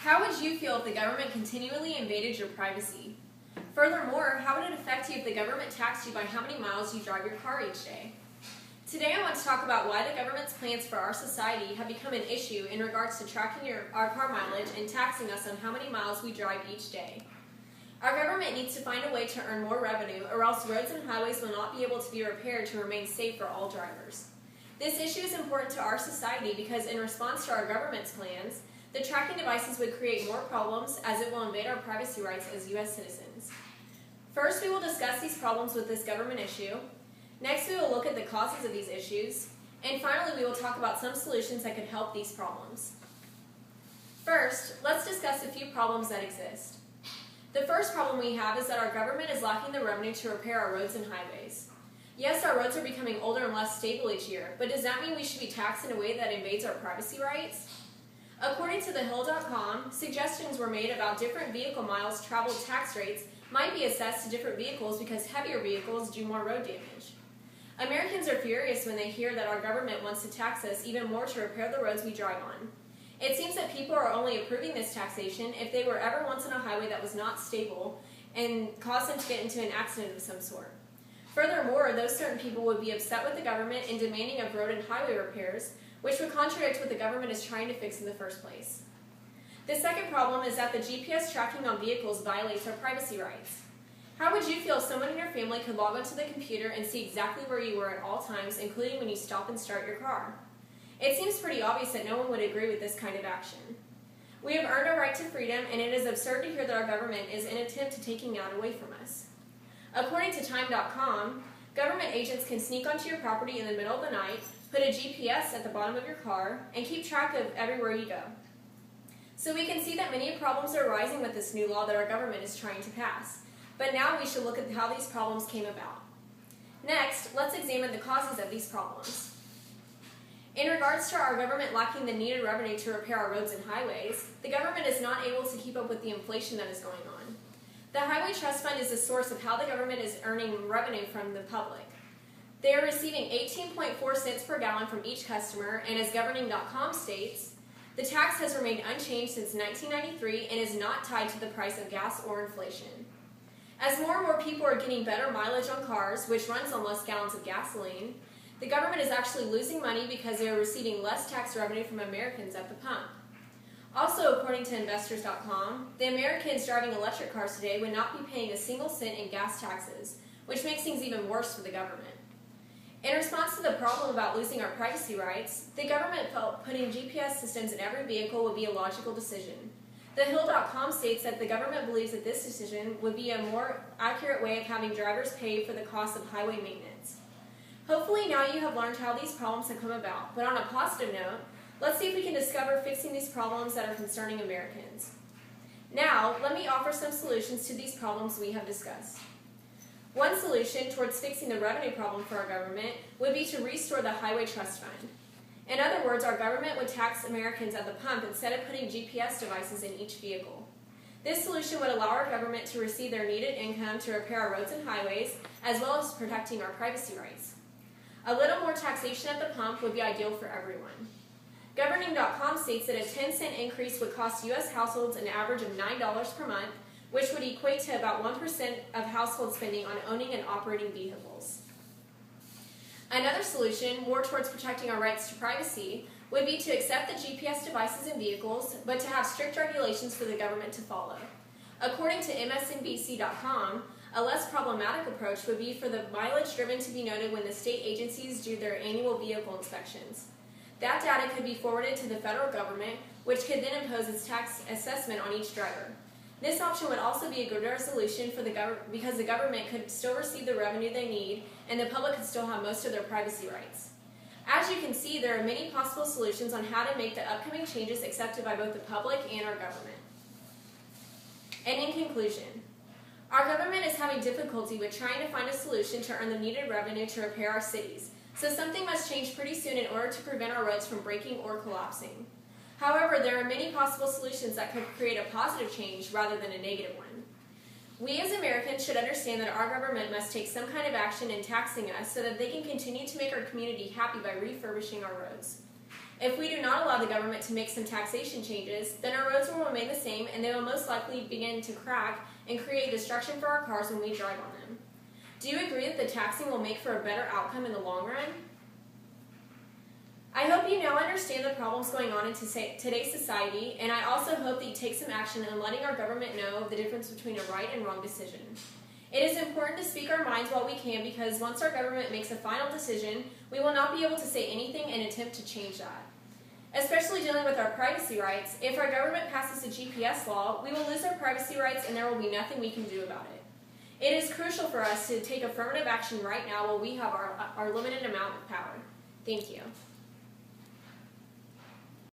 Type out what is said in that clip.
How would you feel if the government continually invaded your privacy? Furthermore, how would it affect you if the government taxed you by how many miles you drive your car each day? Today I want to talk about why the government's plans for our society have become an issue in regards to tracking our car mileage and taxing us on how many miles we drive each day. Our government needs to find a way to earn more revenue, or else roads and highways will not be able to be repaired to remain safe for all drivers. This issue is important to our society because in response to our government's plans, the tracking devices would create more problems as it will invade our privacy rights as U.S. citizens. First, we will discuss these problems with this government issue. Next, we will look at the causes of these issues. And finally, we will talk about some solutions that could help these problems. First, let's discuss a few problems that exist. The first problem we have is that our government is lacking the revenue to repair our roads and highways. Yes, our roads are becoming older and less stable each year, but does that mean we should be taxed in a way that invades our privacy rights? According to thehill.com, suggestions were made about different vehicle miles traveled tax rates might be assessed to different vehicles because heavier vehicles do more road damage. Americans are furious when they hear that our government wants to tax us even more to repair the roads we drive on. It seems that people are only approving this taxation if they were ever once on a highway that was not stable and caused them to get into an accident of some sort. Furthermore, those certain people would be upset with the government and demanding of road and highway repairs, which would contradict what the government is trying to fix in the first place. The second problem is that the GPS tracking on vehicles violates our privacy rights. How would you feel if someone in your family could log onto the computer and see exactly where you were at all times, including when you stop and start your car? It seems pretty obvious that no one would agree with this kind of action. We have earned our right to freedom, and it is absurd to hear that our government is in an attempt to taking that away from us. According to time.com, government agents can sneak onto your property in the middle of the night, put a GPS at the bottom of your car, and keep track of everywhere you go. So we can see that many problems are arising with this new law that our government is trying to pass. But now we should look at how these problems came about. Next, let's examine the causes of these problems. In regards to our government lacking the needed revenue to repair our roads and highways, the government is not able to keep up with the inflation that is going on. The Highway Trust Fund is the source of how the government is earning revenue from the public. They are receiving 18.4 cents per gallon from each customer, and as governing.com states, the tax has remained unchanged since 1993 and is not tied to the price of gas or inflation. As more and more people are getting better mileage on cars, which runs on less gallons of gasoline, the government is actually losing money because they are receiving less tax revenue from Americans at the pump. Also, according to investors.com, the Americans driving electric cars today would not be paying a single cent in gas taxes, which makes things even worse for the government. In response to the problem about losing our privacy rights, the government felt putting GPS systems in every vehicle would be a logical decision. TheHill.com states that the government believes that this decision would be a more accurate way of having drivers pay for the cost of highway maintenance. Hopefully now you have learned how these problems have come about, but on a positive note, let's see if we can discover fixing these problems that are concerning Americans. Now, let me offer some solutions to these problems we have discussed. One solution towards fixing the revenue problem for our government would be to restore the Highway Trust Fund. In other words, our government would tax Americans at the pump instead of putting GPS devices in each vehicle. This solution would allow our government to receive their needed income to repair our roads and highways, as well as protecting our privacy rights. A little more taxation at the pump would be ideal for everyone. Governing.com states that a 10-cent increase would cost U.S. households an average of $9 per month, which would equate to about 1% of household spending on owning and operating vehicles. Another solution, more towards protecting our rights to privacy, would be to accept the GPS devices in vehicles, but to have strict regulations for the government to follow. According to MSNBC.com, a less problematic approach would be for the mileage driven to be noted when the state agencies do their annual vehicle inspections. That data could be forwarded to the federal government, which could then impose its tax assessment on each driver. This option would also be a good resolution for because the government could still receive the revenue they need and the public could still have most of their privacy rights. As you can see, there are many possible solutions on how to make the upcoming changes accepted by both the public and our government. And in conclusion, our government is having difficulty with trying to find a solution to earn the needed revenue to repair our cities, so something must change pretty soon in order to prevent our roads from breaking or collapsing. However, there are many possible solutions that could create a positive change rather than a negative one. We as Americans should understand that our government must take some kind of action in taxing us so that they can continue to make our community happy by refurbishing our roads. If we do not allow the government to make some taxation changes, then our roads will remain the same and they will most likely begin to crack and create destruction for our cars when we drive on them. Do you agree that the taxing will make for a better outcome in the long run? I hope you now understand the problems going on in today's society, and I also hope that you take some action in letting our government know the difference between a right and wrong decision. It is important to speak our minds while we can, because once our government makes a final decision, we will not be able to say anything and attempt to change that. Especially dealing with our privacy rights, if our government passes a GPS law, we will lose our privacy rights and there will be nothing we can do about it. It is crucial for us to take affirmative action right now while we have our limited amount of power. Thank you.